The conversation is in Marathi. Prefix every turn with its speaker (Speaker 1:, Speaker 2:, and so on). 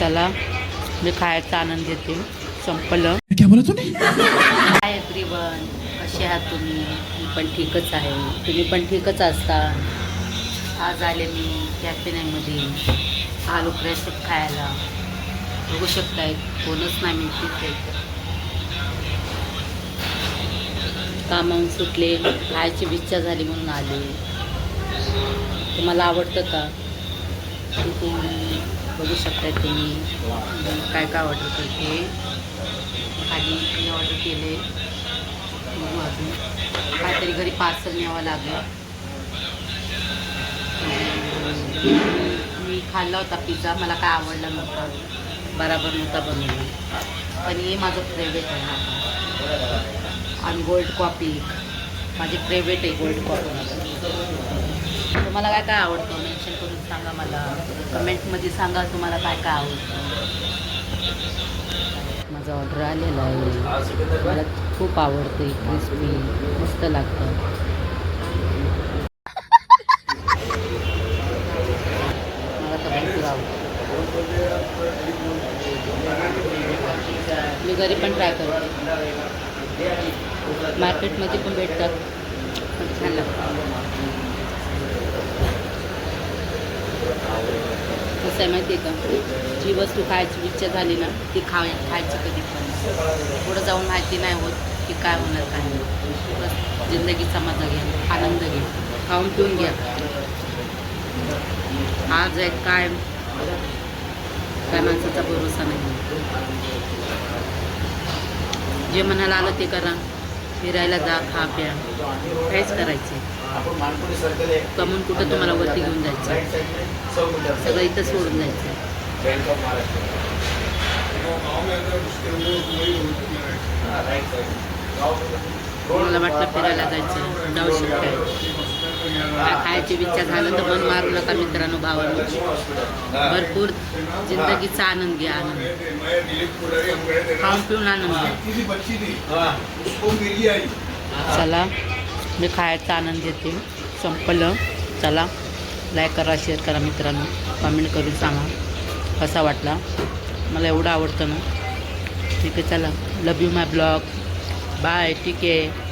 Speaker 1: चला मी खायचा आनंद घेते. संपलं.
Speaker 2: क्या बोला तूने?
Speaker 1: हाय एव्हरीवन, कसे आहात तुम्ही? मी पण ठीकच आहे. तुम्ही पण ठीकच असता. आज आले मी कॅफेमध्ये आलू फ्राय खायला. बघू शकताय कोणच नाही मिळते. कामावून सुटले, खायची इच्छा झाली म्हणून आले. तुम्हाला आवडतं का? बघू शकताय तुम्ही काय काय ऑर्डर करते. खाली मी ऑर्डर केले. अजून काहीतरी घरी पार्सल न्यावं लागेल. मी खाल्ला होता पिझ्झा, मला काय आवडला नव्हता, बराबर नव्हता बनवला. पण हे माझं फेवरेट आहे. आणि गोल्ड कॉफी माझी फेवरेट आहे. गोल्ड कॉफी तुम्हाला काय काय आवडतं मेन्शन करून सांगा. मला कमेंटमध्ये सांगा तुम्हाला काय काय आवडतं. माझा ऑर्डर आलेला आहे. मला खूप आवडते. क्रिस्पी मस्त लागतं. मला तर भरपूर आवडतं. मी घरी पण ट्राय करते. मार्केटमध्ये पण भेटतात, पण छान लागतं. कसं आहे माहिती आहे का, जी वस्तू खायची इच्छा झाली ना ती खायची कधी पण. पुढं जाऊन माहिती नाही होत की काय होणार काय नाही. बस जिंदगीचा मजा घ्या, आनंद घ्या, खाऊन पिऊन घ्या. आज आहे काय माणसाचा भरोसा नाही. जे मनाला आलं ते करा. फिरायला जा, खा प्या, काहीच करायचे. कमून कुठं तुम्हाला वरती घेऊन जायचं, सगळं इथं सोडून जायचं. मला वाटलं फिरायला जायचं, जाऊ शकताय. काय खायची इच्छा झालं तर मन मारू नका मित्रांनो, भावांनो. भरपूर जिंदगीचा आनंद घ्या. आनंद खाऊन पिऊन आनंद घ्या. चला मी खायचा आनंद घेते. संपलं. चला लाईक करा, शेअर करा मित्रांनो, कमेंट करून सांगा कसा वाटला. मला एवढं आवडतं ना. ठीक आहे, चला. लव यू माय ब्लॉग. बाय. ठीक आहे.